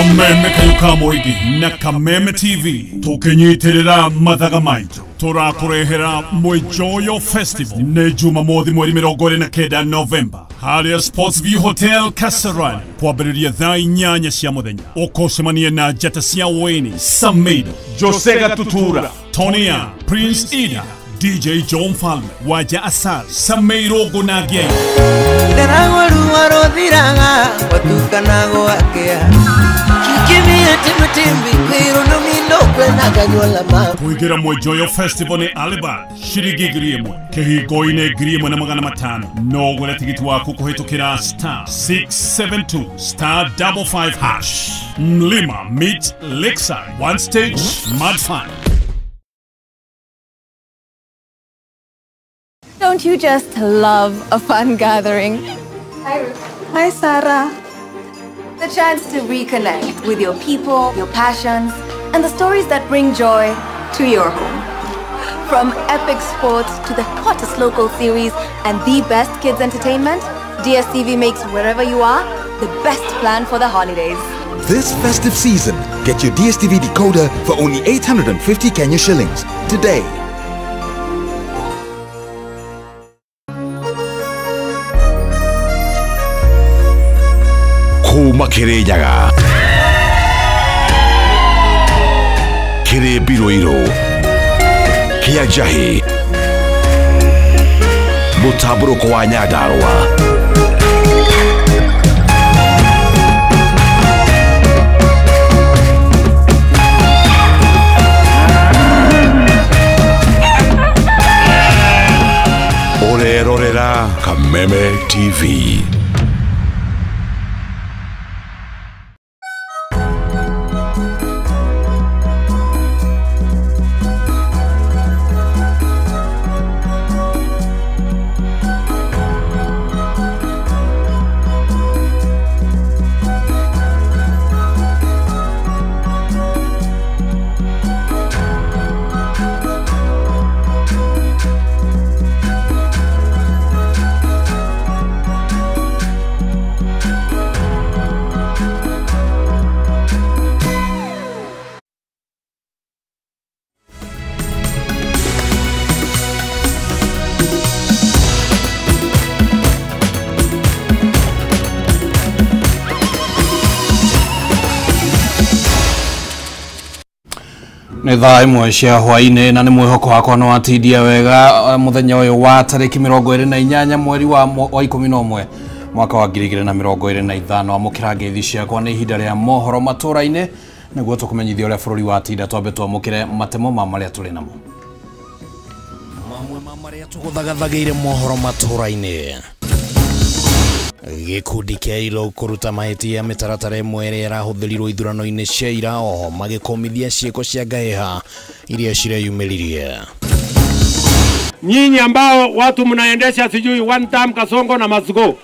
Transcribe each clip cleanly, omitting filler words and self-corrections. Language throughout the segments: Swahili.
Kameme kayuka moigi na Kameme TV tukinyitirira mathaga maitu turakurehera Mwijoyo Festival ne Jumamothi mweri 29 Novemba haria Sports View Hotel Kasarani kwambĩrĩria thaa 8 cia muthenya ukosemania na njata cia Wayne Samido Josega Tutura Tonia Prince Ida DJ John Falme Waja Asal Sameiro Gunagie Daragwaru warothiraga watukanago akea Kikimia timutimbi kwiro no minokwe naganyola ma Kuigira Mwijoyo Festival ni Aliba Shirigi Griemo Kehigoine Griemo na magana matano no gwela tigiti waku kuhitukira star 672 star 55 hash Mlima meet Lakeside one stage mad fun. Don't you just love a fun gathering? Hi, Ruth. Hi, Sarah. The chance to reconnect with your people, your passions, and the stories that bring joy to your home. From epic sports to the hottest local series and the best kids entertainment, DSTV makes wherever you are the best plan for the holidays. This festive season, get your DSTV decoder for only 850 Kenya shillings today. Kuma Kireyaga Kire Biroiro Kia Jahi Mutaburo kwa Nyadarwa Orerorera Kameme TV. Nĩ thaa imwe cia hwaĩ-inĩ na nĩ mwĩhoko wakwa no atindia wega muthenya ũyũ wa tarĩki 28 mweri wa 11 mwaka wa 2025 amũkĩra ngeithi ciakwa nĩ ihinda rĩa mohoro matũra-inĩ nĩguo tũkũmenyithia ũrĩa bũrũri wa tinda twambe twamũkĩre matemo ma marĩa tũrĩ namo. Mamwe ma marĩa tũgũthagathagĩire mohoro matũra-inĩ. Gikundi kia ILOG kuruta mahĩtia mĩtaratara ĩmwe ĩrĩa ĩrahũthĩrirwo ithurano-inĩ cia ira oho magĩkomithia ciĩko cia ngaheha iria cireyumĩririe. Nyinyi ambao watu mnaendesha sijui one time Kasongo na Masugo,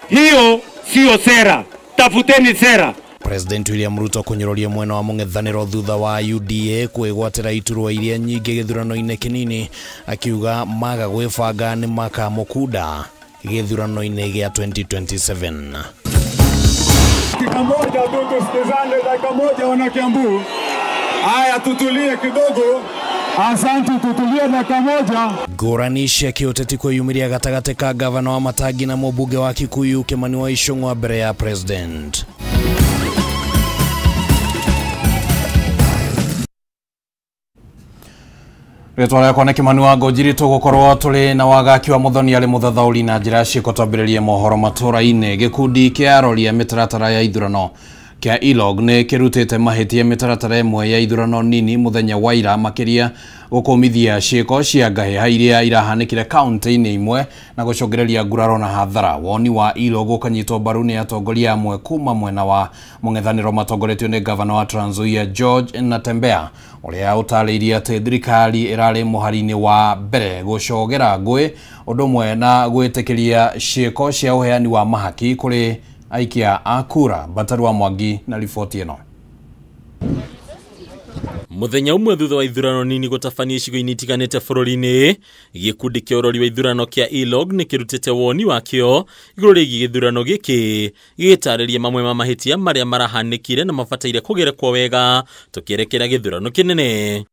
hiyo sio sera, tafuteni sera. President William Ruto kunyororia mwena wa mũng'ethanĩro thutha wa UDA kwĩgwatĩra iturwa iria nyingĩ gĩthurano-inĩ kĩnini akiuga maga gwĩbanga nĩ makamũkunda gĩthurano-inĩ gĩa 2027. Dakika moja tu tusikizane, dakika moja wana Kiambu. Haya tutulie kidogo. Asante, tutulie dakika moja. Ngũrani cia kĩũteti kwĩyumĩria gatagatĩ ka gavana wa Matangi na mũmbunge wa Kikuyu Kimani wa Ichung'wa mbere ya president. Rĩtwa rĩakwa nĩ Kimani wa Ngũnjiri tũgũkorwo tũrĩ na wagaki wa Muthoni arĩ mũthathaũri na njĩra ciĩko twambĩrĩrie mohoro matũra-inĩ. Gĩkundi kĩa aroria mĩtaratara ya ithurano kia ILOG nĩ kĩrutĩte mahĩtia mĩtaratara ĩmwe ya ithurano nini mũthenya wa ira makĩria gũkũmithia ciĩko cia ngaheha iria irahanĩkire kaunti-inĩ imwe na gũcũngĩrĩria nguraro na hathara. Woni wa ILOG ũkanyitwo mbaru nĩ atongoria amwe kuma mwena wa mũng'ethanĩro matongoretio nĩ gavana wa Trans Nzoia George Natembeya ũrĩa ũtarĩirie atĩ thirikari ĩrarĩ mũhari-inĩ wa mbere gũcogera ngũĩ ũndũ ũmwe na gwĩtĩkĩria ciĩko cia ũheani wa mahaki kũrĩ aikia a kura. Bataru wa Mwangi na riboti ĩno. Muthenya umwe thutha wa ithurano nini gũtabania icigo-inĩ itiganĩte bũrũri-inĩ, gĩkundi kĩa ũrori wa ithurano kĩa ILOG nĩ kĩrutĩte woni wakĩo igũrũ rĩgiĩ gĩthurano gĩkĩ, gĩgĩtarĩria mamwe ma mahĩtia marĩa marahanĩkire na mabataire kũgerekwo wega tũkĩerekera gĩthurano kĩnene.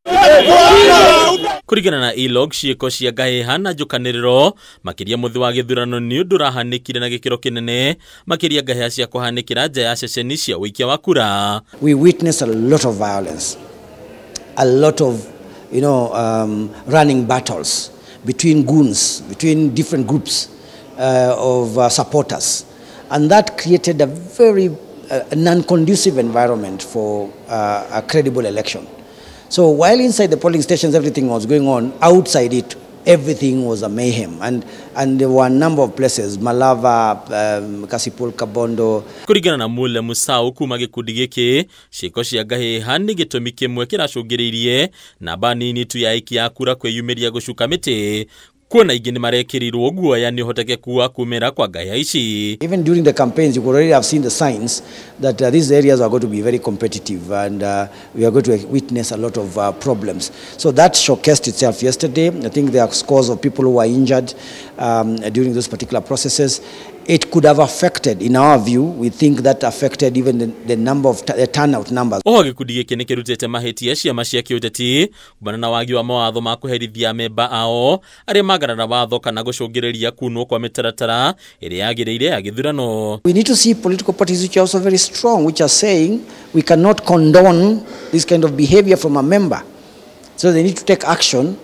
Kũringana na ILOG, ciĩko cia ngahĩha na njũkanĩrĩro makĩria mũthĩ wa gĩthurano nĩ ũndũ ũrahanĩkire na gĩkĩro kĩnene, makĩria ngahĩha cia kũhanĩkĩra nja ya ceceni cia ũikia wa kura. We witness a lot of violence, a lot of, running battles between goons, between different groups of supporters. And that created a very non-conducive environment for a credible election. So while inside the polling stations everything was going on, outside it everything was a mayhem, and there were a number of places, Malava, Kasipul, Kabondo. Kũringana na Mule Musau kuma gĩkundi gĩkĩ, ciĩko cia ngahĩha nĩ gĩtũmi kĩmwe kĩracũngĩrĩirie namba nini tu ya aikia a kura kwĩyumĩria gũcuka mĩtĩ. Kuona ingĩ nĩ marekĩrirwo guoya nĩ ũhotekeku wa kumĩra kwa ngahĩha ici. Even during the campaigns, you could already have seen the signs that these areas are going to be very competitive, and we are going to witness a lot of problems. So that showcased itself yesterday. I think there are scores of people who were injured during those particular processes. It could have affected, in our view, we think that affected even the number of the turnout numbers. Oho gĩkundi gĩkĩ nĩ kĩrutĩte mahĩtia ciama cia kĩũteti kumana na wagi wa mawatho ma kũherithia memba ao arĩa magarara watho kana gũcũngĩrĩria kunwo kwa mĩtaratara ĩrĩa yagĩrĩire ya gĩthurano. We need to see political parties which are also very strong, which are saying we cannot condone this kind of behavior from a member. So they need to take action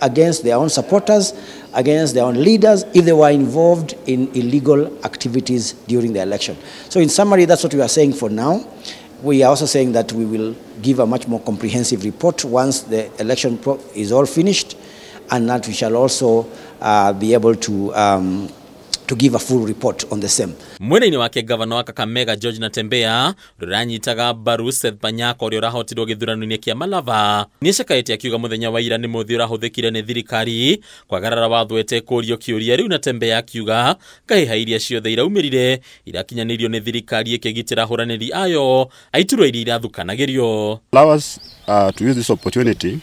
against their own supporters, against their own leaders, if they were involved in illegal activities during the election. So in summary, that's what we are saying for now. We are also saying that we will give a much more comprehensive report once the election is all finished, and that we shall also be able to give a full report on the same. Mwena-inĩ wake gavana wa Kakamega George Natembeya rũranyitaga mbaru Seth Panyako ũrĩa ũrahotirwo gĩthurano-inĩ kĩa Malava nĩcakaĩte akiuga mũthenya wa ira nĩ mũthĩ ũrahũthĩkire nĩ thirikari kwagarara watho etekũrio kĩũria. Rĩu Natembeya akiuga ngahĩha iria ciothe iraumĩrire irakinyanĩrio nĩ thirikari ĩkĩgitĩra ahũranĩri ayo aiturwo iria irathukanagĩrio. Allow us to use this opportunity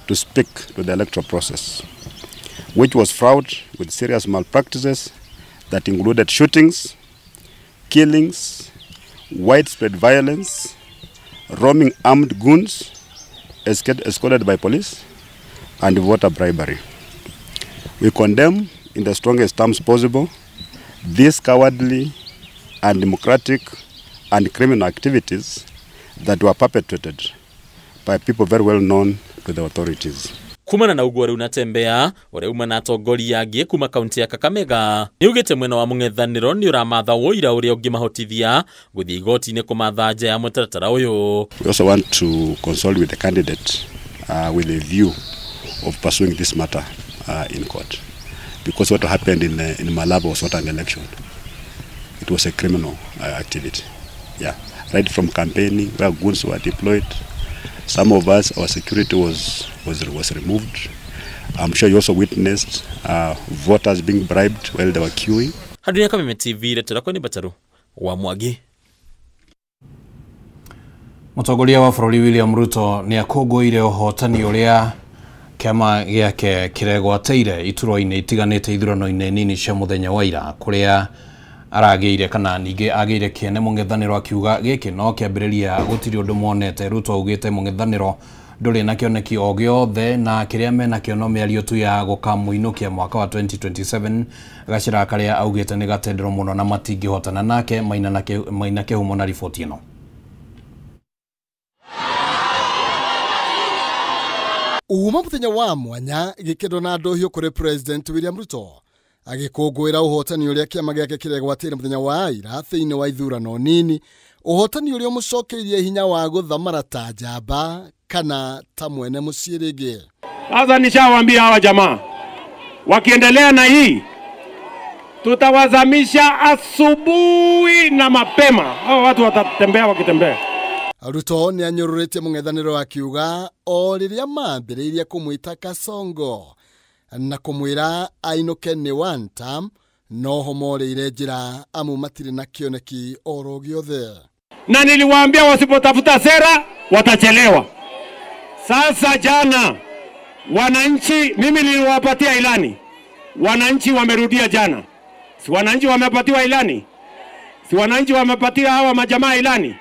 to speak to the electoral process, which was fraught with serious malpractices that included shootings, killings, widespread violence, roaming armed goons escorted by police, and voter bribery. We condemn in the strongest terms possible these cowardly, undemocratic, and criminal activities that were perpetrated by people very well known to the authorities. Kumana na uguo rĩu Natembeya ũrĩa uma na atongoria angĩ kuma kaunti ya Kakamega nĩugĩte mwena wa mũng'ethanĩro nĩ ũramatha ũira ũrĩa ũngĩmahotithia gũthiĩ igoti-inĩ kũmatha nja ya mũtaratara ũyũ. We also want to consult with the candidate with a view of pursuing this matter in court, because what happened in Malava was not an election. It was a criminal activity. Yeah, right from campaigning where goons were deployed. Some of us, our security was removed. I'm sure you also witnessed voters being bribed while they were queuing. Hadunia Kameme TV letora ni Bataru wa Mwagi. Mũtongoria wa bũrũri William Ruto nĩ akũngũĩire ũhotani ũrĩa kĩama gĩake kĩregwatĩire iturwa-inĩ itiganĩte ithurano-inĩ nini cia mũthenya wa ira kũrĩa aragĩire kana ningĩ agĩire kĩene mũng'ethanĩro akiuga gĩkĩ no kĩambĩrĩria gũtirĩ ũndũ monete. Ruto augĩte mũng'ethanĩro ndũrĩ na kĩoneki o gĩothe na kĩrĩa mena kĩo no mĩario tu ya gũkamũinũkia mwaka wa 2027. Gacĩra karĩa augĩte nĩ gatendero mũno na matingĩhotana nake. Maina Kĩhumo na riboti ĩno. Uma mũthenya wa mwanya gĩkĩndo na ndohio kũrĩ President William Ruto agĩkũngũĩra ũhotani ũrĩa kĩama gĩake kĩregwatĩire mũthenya wa ira thĩinĩ wa ithurano nini, ũhotani ũrĩa mũcokeirie hinya wa gũthamara ta njamba kana ta mwene mũciĩ rĩngĩ. Sasa nishawaambia hawa jamaa wakiendelea na hii tutawazamisha asubuhi na mapema. Hao watu watatembea wakitembea. Ruto nĩ anyũrũrĩtie mũng'ethanĩro akiuga o rĩrĩa mambĩrĩirie kũmwĩta Kasongo na kũmwĩra ainũke nĩ one term no homorĩire njĩra amu matirĩ na kĩoneki oro gĩothe. Na niliwaambia wasipotafuta sera watachelewa. Sasa jana wananchi, mimi niliwapatia ilani, wananchi wamerudia jana. Si wananchi wamepatiwa ilani? Si wananchi wamepatia hawa majamaa ilani?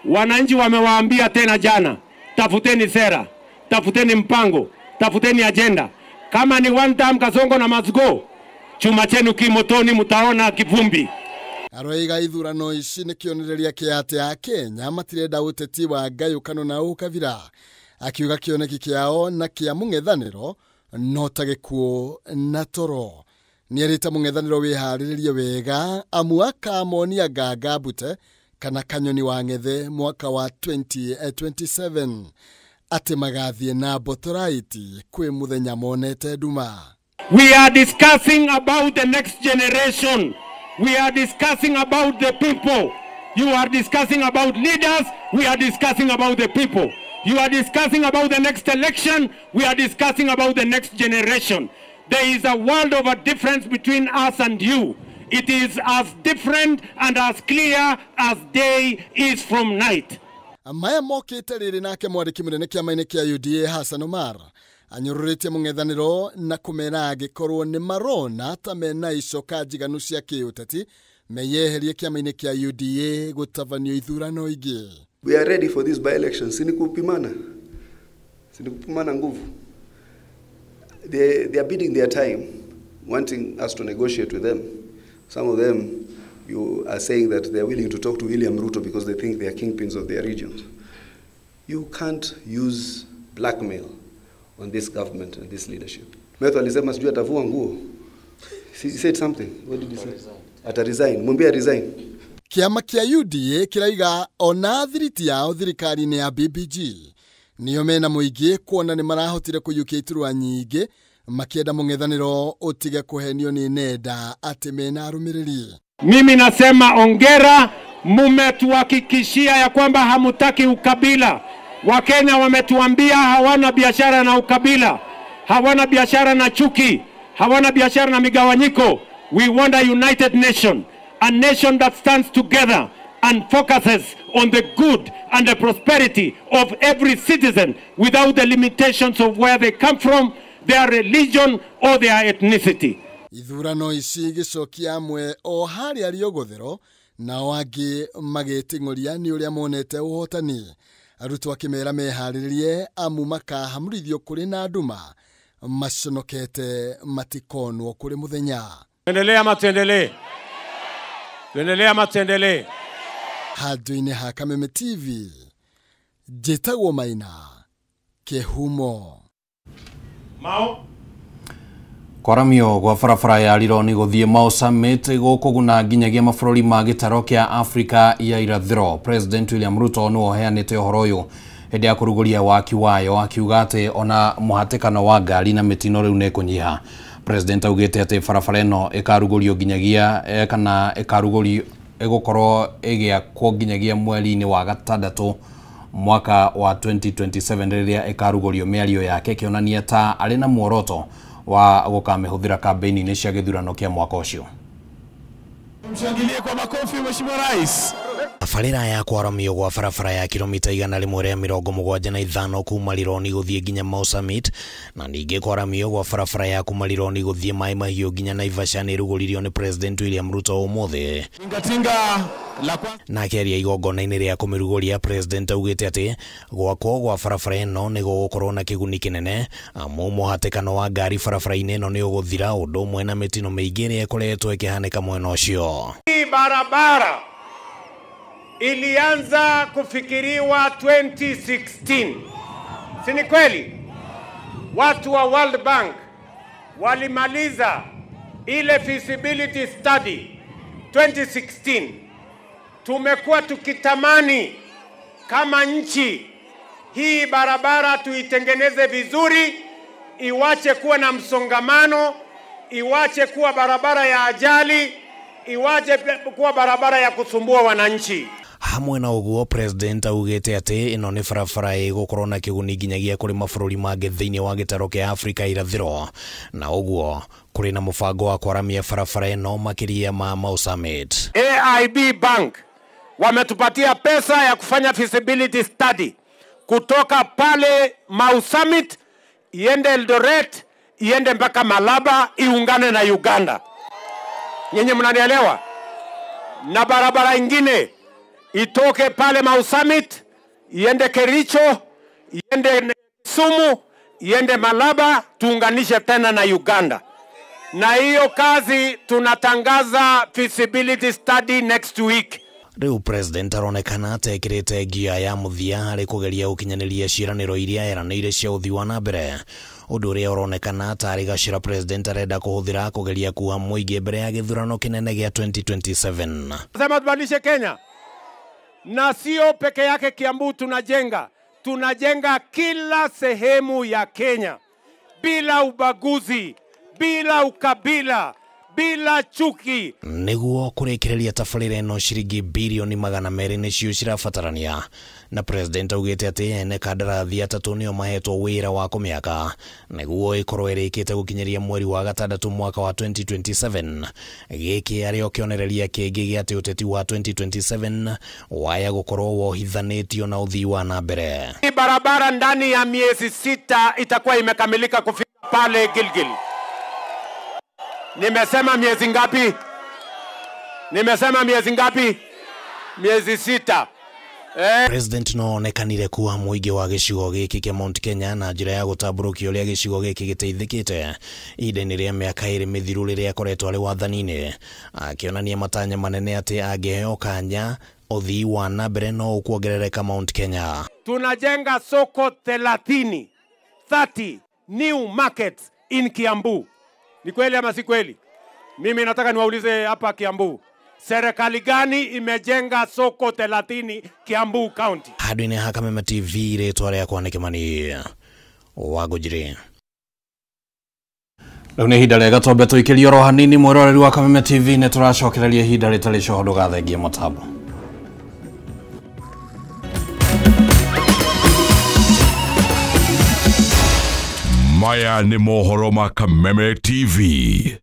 Wananchi wamewaambia tena jana, tafuteni sera, tafuteni mpango, tafuteni agenda. Kama ni one time Kasongo na Masgo, chuma chenu kimotoni, mutaona kivumbi. Aroiga ithurano ici nĩ kĩonereria kĩa atĩ a Kenya matirenda ũteti wa ngayũkano na ũkabira, akiuga kĩoneki kĩao na kĩa mũng'ethanĩro no ta gĩkuũ na toro. Nĩerĩte mũng'ethanĩro wĩharĩrĩrie wega amu akamonia Nganga Mbute kana Kanyoni wa Ng'ethe mwaka wa 2027 atĩ magathiĩ na botoraiti kwĩ mũthenya monete nduma. We are discussing about the next generation. We are discussing about the people. You are discussing about leaders. We are discussing about the people. You are discussing about the next election. We are discussing about the next generation. There is a world of a difference between us and you. It is as different and as clear as day is from night. Maya mokĩte rĩrĩ nake mwandĩki mũnene kĩama-inĩ kĩa UDA Hassan Omar anyũrũrĩtie mũng'ethanĩro na kũmera angĩkorwo nĩ marona ta mena icoka njiganu cia kĩũteti meyeherie kĩama-inĩ kĩa UDA gũtabanio ithurano ingĩ. We are ready for this by-election. Sinikupimana nguvu. They are bidding their time, wanting us to negotiate with them. Some of them, you are saying that they are willing to talk to William Ruto because they think they are kingpins of their regions. You can't use blackmail on this government and this leadership. Metho alisema sijui atavua nguo. He said something. What did he say? Ata-resign. Mwambie resign. Kiama kia UDA kiraiga ona thiriti yao thirikari-inĩ ya BBG niyo mena mũingĩ kuona nĩ marahotire kũiyũkia iturwa nyingĩ makĩenda mũng'ethanĩro ũtige kũhenio nĩ nenda atĩ mena arũmĩrĩri. Mimi nasema ongera, mumetuhakikishia ya kwamba hamutaki ukabila. Wakenya wametuambia hawana biashara na ukabila, hawana biashara na chuki, hawana biashara na migawanyiko. We want a united nation, a nation that stands together and focuses on the good and the prosperity of every citizen without the limitations of where they come from, their religion or their ethnicity. Ithurano ici gĩcokia amwe o harĩa rĩogũthero nao angĩ magĩteng'ũria nĩ ũrĩa monete ũhotani. Arutwo akĩmera meharĩrĩrie amu makahamũrithio kũrĩ na nduma maconokete matikonwo kũrĩ mũthenya. Tuendelee ama tuendelee? Handũ-inĩ ha Kameme TV, njĩtagwo Maina Kĩhumo. Mao Kwaramio gwa barabara ya Rironi gũthiĩ Mau Summit gũkũguna nginyagia mabũrũri ma gĩtaro kĩa Afrika ya irathĩro. President William Ruto nĩ oheanĩte ũhoro ũyũ hĩndĩ ya kũrugũria waki wayo, akiuga atĩ ona mũhatĩkano wa ngari na mĩtino rĩu nĩ kũnyiha. President augĩte atĩ barabara ĩno ĩkarugũrio nginyagia kana ĩkarugũrio ĩgũkorwo ĩgĩakwo nginyagia mweri-inĩ wa gatandatũ mwaka wa 2027 rĩrĩa ĩkarugũrio mĩario yake kĩonania ta arĩ na muoroto wa gũkamĩhũthĩra kampeni-inĩ cia gĩthurano kĩa mwaka ũcio. Mshangilie kwa makofi Mheshimiwa Rais. Tabarĩra ya kwaramio gwa barabara ya kilomita 175 kuma Rironi gũthiĩ nginya Mau Summit na ningĩ kwaramio gwa barabara ya kuma Rironi gũthiĩ Mai Mahiũ nginya Naivasha nĩ rugũririo nĩ President William Ruto ũmũthĩ. Na kĩaria igongona-inĩ rĩa kũmĩrugũria, President augĩte atĩ gwakwo gwa barabara ĩno nĩ gũgũkorwo na kĩguni kĩnene amu mũhatĩkano wa ngari barabara-inĩ ĩno nĩ ũgũthira ũndũ ũmwe na mĩtino mĩingĩ ĩrĩa ĩkoretwo ĩkĩhanĩka mwena ũcio. Hii barabara ilianza kufikiriwa 2016. Si ni kweli? Watu wa World Bank walimaliza ile feasibility study 2016. Tumekuwa tukitamani kama nchi hii barabara tuitengeneze vizuri, iwache kuwa na msongamano, iwache kuwa barabara ya ajali, iwache kuwa barabara ya kusumbua wananchi. Hamwe na ũguo, President augĩte atĩ ĩno nĩ barabara ĩgũkorwo na kĩguni nginyagia kũrĩ mabũrũri mangĩ thĩinĩ wa gĩtaro kĩa Afrika irathĩro, na ũguo kũrĩ na mũbango wa kwaramia barabara ĩno makĩria ma Mau Summit. AIB Bank wametupatia pesa ya kufanya feasibility study kutoka pale Mau Summit iende Eldoret, iende mpaka Malaba, iungane na Uganda. Nyenye mnanielewa? Na barabara ingine itoke pale Mau Summit iende Kericho, iende Kisumu, iende Malaba, tuunganishe tena na Uganda. Na hiyo kazi tunatangaza feasibility study next week. Riu president aronekana atekirite gia ya muthia hari kugeria ukinyaniria ciiraniro iria eranĩire cia uthii wa na mbere, undu uria uronekana atari gacira president arenda kuhuthira kugeria kuha muingi mbere ya githurano kinene gia 2027. Sema tubadilishe Kenya, na sio peke yake Kiambu. Tunajenga kila sehemu ya Kenya bila ubaguzi, bila ukabila, bila chuki. Niguo kurikireria tabarĩra ĩno ciringi bilioni 200 nĩcio cirabatarania, na president augĩte atĩ ene kandarathi atatũ nĩo mahetwo wĩra wa kũmĩaka nĩguo ĩkorwo ĩrĩkĩte gũkinyeria mweri wa gatandatũ mwaka wa 2027. Gĩkĩ arĩ o kĩonereria kĩngĩ gĩa atĩ ũteti wa 2027 waya gũkorwo wohithanĩtio na ũthii wa na mbere. Barabara ndani ya miezi 6 itakuwa imekamilika kufika pale Gilgil. Nimesema miezi ngapi? Miezi 6. President no onekanire kuwa muingi wa gĩcigo gĩkĩ kĩa Mount Kenya na njĩra ya gũtambũrũkia ũrĩa gĩcigo gĩkĩ gĩteithĩkĩte ihinda-inĩ rĩa mĩaka 2 mĩthiru rĩrĩa akoretwo arĩ wathani-inĩ, akĩonania matanya manene atĩ angĩheo kanya ũthii wa na mbere no ũkuongerereka Mount Kenya. Tunajenga soko 30 new markets in Kiambu. Ni kweli ama si kweli? Mimi nataka niwaulize hapa Kiambu, serikali gani imejenga soko 30 Kiambu County? Handũ-inĩ ha Kameme TV rĩtwa rĩakwa nĩ Kĩmani Wangũnjiri. Rĩu nĩ ihinda rĩega twambe tũikĩrie oro hanini mwĩroreri wa Kameme TV nĩ tũracokereria ihinda rĩtarĩ coho ndũgathengie mũtambo. Maya ni mohoro ma Kameme TV.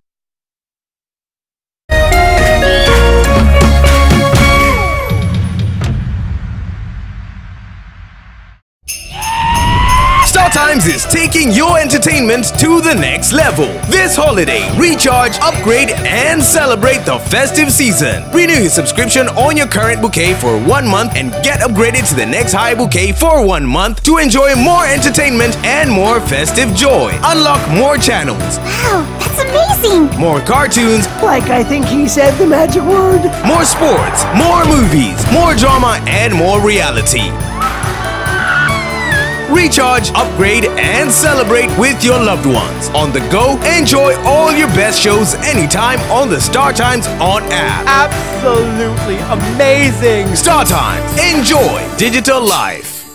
StarTimes is taking your entertainment to the next level. This holiday, recharge, upgrade, and celebrate the festive season. Renew your subscription on your current bouquet for 1 month and get upgraded to the next high bouquet for 1 month to enjoy more entertainment and more festive joy. Unlock more channels. Wow, that's amazing! More cartoons. Like I think he said the magic word. More sports, more movies, more drama, and more reality. Recharge, upgrade, and celebrate with your loved ones. On the go, enjoy all your best shows anytime on the StarTimes On app. Absolutely amazing! StarTimes. Enjoy digital life.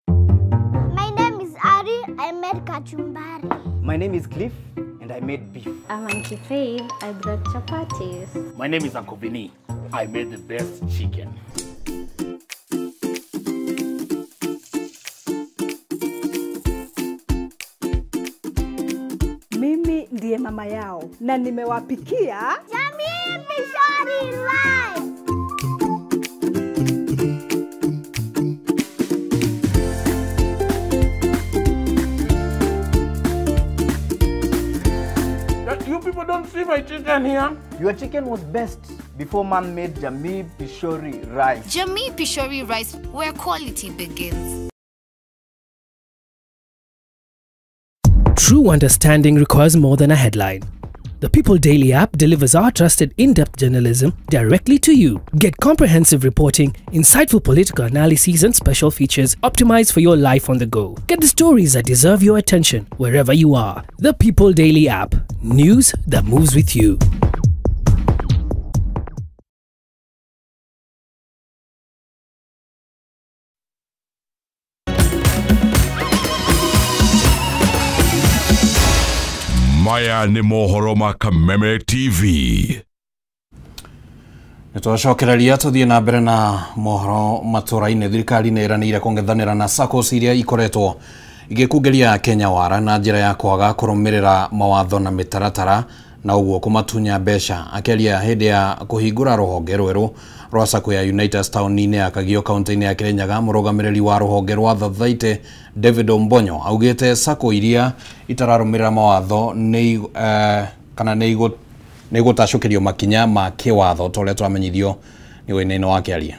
My name is Ari. I made kachumbari. My name is Cliff, and I made beef. I'm Auntie Faith. I brought chapatis. My name is Uncle Vinny. I made the best chicken. Mimi ndiye mama yao na nimewapikia Jamii Pishori Live. You people don't see my chicken here? Your chicken was best before Mom made Jamii Pishori rice. Jamii Pishori rice, where quality begins. True understanding requires more than a headline. The People Daily app delivers our trusted in-depth journalism directly to you. Get comprehensive reporting, insightful political analyses and special features optimized for your life on the go. Get the stories that deserve your attention wherever you are. The People Daily app. News that moves with you. Maya ni mohoro ma Kameme TV. Nitwacokereria tuthie na mbere na mohoro matũra-inĩ. Thirikari nĩ ĩranĩire kũng'ethanĩra na SACCOs iria ikoretwo igĩkũngĩria Kenya wara na njĩra ya kwaga kũrũmĩrĩra mawatho na mĩtaratara na uguo kumatunya mbeca. Akeria hindi ya kuhingura ruhonge rweru rwa SACCO ya Unitas Town-ini ya Kagio kaunti-ini ya Kirinyaga, murugamiriri wa ruhonge rwa Thathaite David Ombonyo augite SACCO iria itararumira mawatho kana nĩ gũtacũkĩrio makinya ma kĩwatho tole twamenyithio nĩ wĩna-inĩ wa Kĩaria.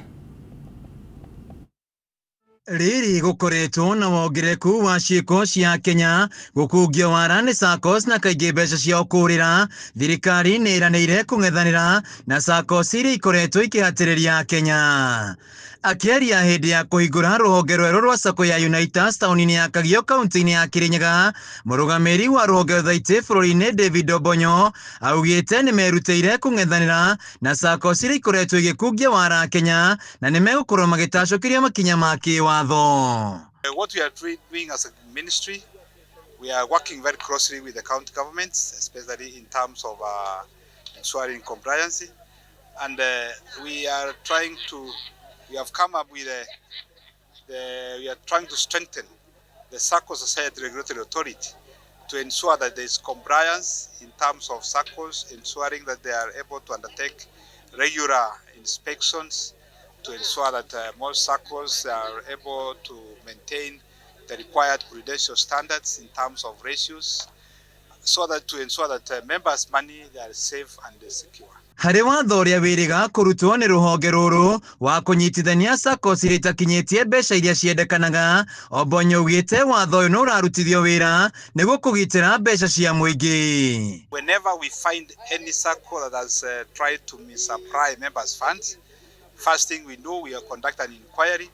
Riri gukoretwo na wongereku wa ciĩko cia Kenya gũkungio wara nĩ SACCOs na kaingĩ mbeca ciao kũrĩra. Thirikari nĩ ĩranĩire kũng'ethanĩra na SACCOs iria ikoretwo ikĩhatĩrĩria Kenya. Akĩaria hĩndĩ ya kũhingũra rũhonge rwerũ rwa SACCO ya Unitas Town-ini ya Kagio kaunti-ini ya Kirinyaga, mũrũgamĩrĩri wa rũhonge Thathaite bũrũri-inĩ David Ombonyo augĩte nĩ merutĩire kũng'ethanĩra na SACCOs iria ikoretwo igĩkungia wara Kenya na nĩ megũkorwo magĩtacũkĩria makinya ma kĩwatho. What we are doing as a ministry, we are working very closely with the county governments, especially in terms of ensuring compliance, and we have come up with we are trying to strengthen the SACCO Society Regulatory Authority to ensure that there is compliance in terms of SACCOs, ensuring that they are able to undertake regular inspections, to ensure that most SACCOs are able to maintain the required prudential standards in terms of ratios, so that to ensure that members' money they are safe and secure. Harĩ watho ũrĩa wĩrĩga kũrutwo nĩ rũhonge rũrũ wa kũnyitithania SACCOs iria itakinyĩtie mbeca iria ciendekanaga, Ombonyo augĩte watho ũyũ nĩ ũrarutithio wĩra nĩguo kũgitĩra mbeca cia mũingĩ. Whenever we find any SACCO that has tried to misapply members' funds, first thing we do, we conduct an inquiry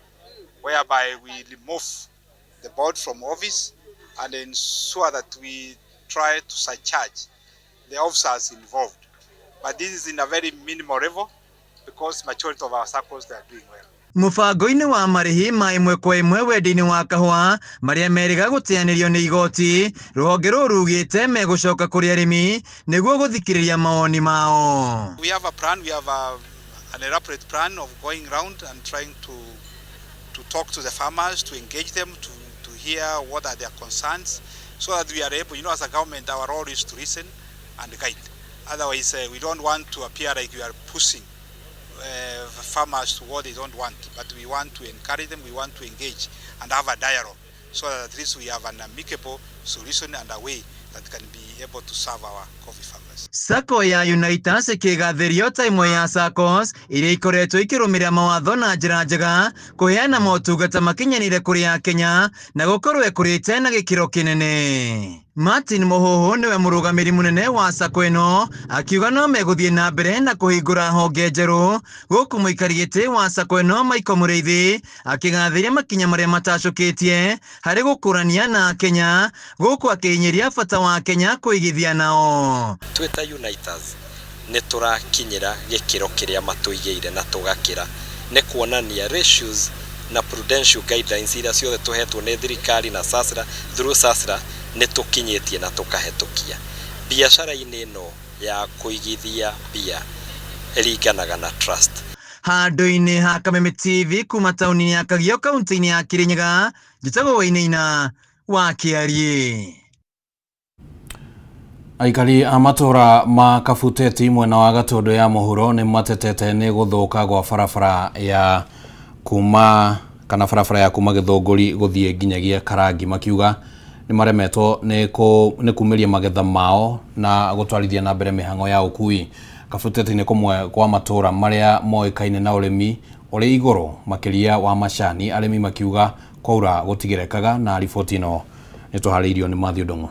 whereby we remove the board from office and ensure that we try to surcharge the officers involved. But this is in a very minimal level because majority of our SACCOs they are doing well. Mũbango-inĩ wa marĩhi ma ĩmwe kwa ĩmwe wendi-inĩ wa kahũa marĩa merĩga gũteanĩrio nĩ igoti, rũhonge rũrũ rugĩte megũcoka kũrĩ arĩmi nĩguo gũthikĩrĩria mawoni mao. We have a plan, we have an elaborate plan of going around and trying to talk to the farmers, to engage them, to hear what are their concerns, so that we are able, as a government, our role is to listen and guide. Otherwise, we don't want to appear like we are pushing farmers to what they don't want, but we want to encourage them, we want to engage and have a dialogue, so that at least we have an amicable solution and a way that can be able to serve our coffee farmers. SACCO ya Unitas ĩkĩgathĩrio ta ĩmwe ya SACCOs iria ikoretwo ikĩrũmĩrĩra mawatho na njĩra njega, kũheana motungata makinyanĩre kũrĩ Akenya na gũkorwo ĩkũrĩte na gĩkĩro kĩnene. Martin Mũhũhũ nĩwe mũrũgamĩrĩri mũnene wa SACCO ĩno, akiuga no megũthiĩ na mbere na kũhingũra honge njerũ, gũkũ mũikari gĩtĩ wa SACCO ĩno Michael Mũrĩithi akĩgathĩria makinya marĩa matacũkĩtie harĩ gũkũrania na Kenya, gũkũ akĩhinyĩria bata wa Kenya kũigithia nao. Twita Unitas nĩ tũrakinyĩra gĩkĩro kĩrĩa matũigĩire na tũgakĩra, nĩ kuonania ratios na prudential guidelines iria ciothe tũhetwo nĩ thirikari na SASRA, through SASRA nĩ tũkinyĩtie na tũkahetũkia. Biacara-inĩ ĩno ya kũigithia mbia ĩringanaga na trust. Handũ-inĩ ha Kameme TV kuma taũni-inĩ ya Kagio kaunti-inĩ ya Kirinyaga, njĩtagwo Wainaina wa Kĩarie. Aikari a matũra ma Kabuteti mwena wa Gatũndũ ya mũhuro nĩ matetete nĩ gũthũka gwa barabara ya kuma Gĩthũngũri gũthiĩ nginyagia Karangi, makiuga nĩ maremetwo nĩ kumĩria magetha mao na gũtwarithia na mbere mĩhang'o ya ũkui. Kabuteti nĩ kũmwe kwa matũra marĩa moĩkaine na ũrĩmi ũrĩ igũrũ makĩria wa macani, arĩmi makiuga kwaura gũtigerekaga, na riboti ĩno nĩ tũharĩirio nĩ Matthew Ndung'u.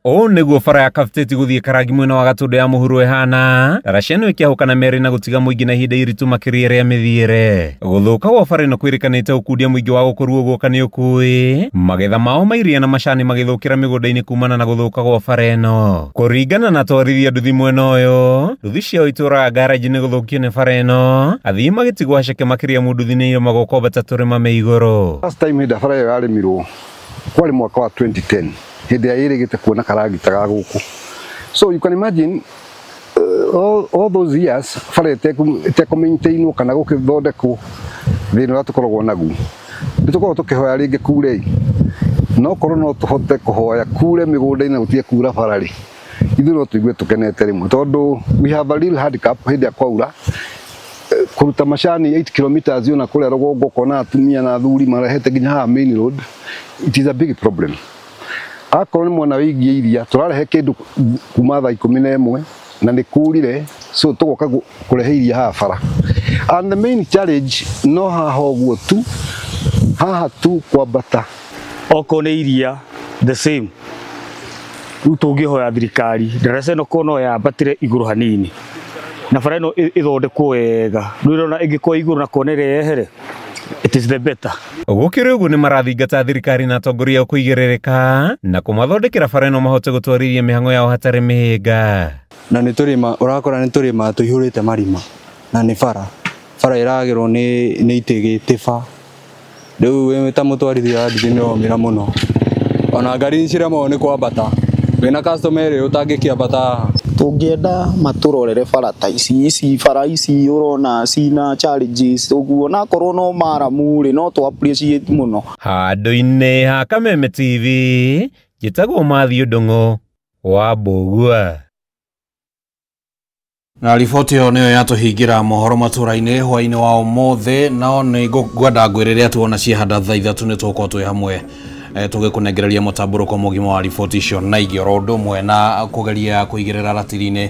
O nĩguo bara ya Kabuteti gũthiĩ Karangi mwena wa Gatũndũ ya mũhuro ĩhana, daraca ĩno ĩkĩahũkana merĩ na gũtiga mũingĩ na ihinda iritũ makĩria rĩa mĩthiĩre. Gũthũka gwa bara ĩno kwĩrĩkanĩte ũkundia mũingĩ wa gũkorwo guoka nĩ ũkui, magetha mao ma iria na macani magĩthũkĩra mĩgũnda-inĩ kumana na gũthũka gwa bara ĩno. Kũringana na twarithia nduthi mwena ũyũ, nduthi ciao itũraga garaji nĩ gũthũkio nĩ bara ĩno, athii magĩtigwo haceke makĩria mũnduthi-inĩ magoko batatũ rĩma igũrũ. Last time hĩndĩ bara ĩyo yarĩmirwo kwari mwaka wa 2010, hĩndĩ ya ĩrĩgĩte kuona Karangi ta gũkũ. So you can imagine all those years bara ĩtekũmaintainwo kana gũkĩthondekwo thĩna ũrĩa tũkoragwo naguo. Nĩ tũkoragwo tũkĩhoya rĩngĩ kure no korwo no tuhote kuhoya kure migunda-inĩ gutige kura barari ithu no tuigue tukenete rimwe tondu we have a real handicap hindi akwaura kuruta macani 8 kilometers yona kuria rogongo kona atumia na athuri marehete nginya ha main road. It is a big problem. Akorwo ni mwana wigie iria turarehe kindu kuma thaa 11 na ni kurire so tugoka kurehe iria ha bara. And the main challenge no haha ũguo tu haha tu kwambata oko nĩ iria the same rĩu tũngĩhoya thirikari ndaraca ĩno kono yambatire igũrũ hanini na bara ĩno ĩthondekwo wega rĩu ĩrona ĩngĩkorwo igũrũ na kona ĩrĩa yehere it is the better. Gũkĩrĩ ũguo nĩ marathingata thirikari na atongoria kũigĩrĩrĩka na kũmathondekera bara ĩno mahote gũtwarithia mĩhang'o yao hatarĩ mĩhĩnga. Na nĩ tũrĩma ũrakora nĩ tũrĩma tũihũrĩte marima na nĩ bara ĩragĩrwo nĩ itigĩte ba rĩu wĩ ta mũtwarithia wa nduthi nĩ ũromĩra mũno ona ngari ciremwo nĩ kwambata wĩna customer ĩrĩa ũtangĩkĩambata. Tũngĩenda matũrorere bara ta ici bara ici ũrona cina challenges ũguo na korwo no maramu rĩ no tũ appreciate mũno. Handũ-inĩ ha Kameme TV njĩtagwo Mathiũ Ndung'u wa Mbũgua. Na riboti ĩyo nĩyo yatũhingira mohoro matũra-inĩ hwainĩ wa ũmũthĩ no nĩ ngwenda ngwĩrĩre tuona ciahanda thaa ithatũ nĩ tũgũkorwo twĩ hamwe tũgĩkũnengereria mũtambũrũko mũgima wa riboti icio na ingĩ oro ũndũ ũmwe na kũgeria kũigĩrĩra ratiri-inĩ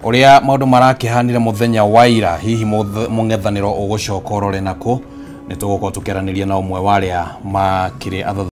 ũrĩa maũndũ marakĩhanire mũthenya wa ira hihi mũng'ethanĩro ũgũcoka ũrore nakũ nĩ tũgũkorwo tũkĩaranĩria na ũmwe wa arĩa makĩrĩ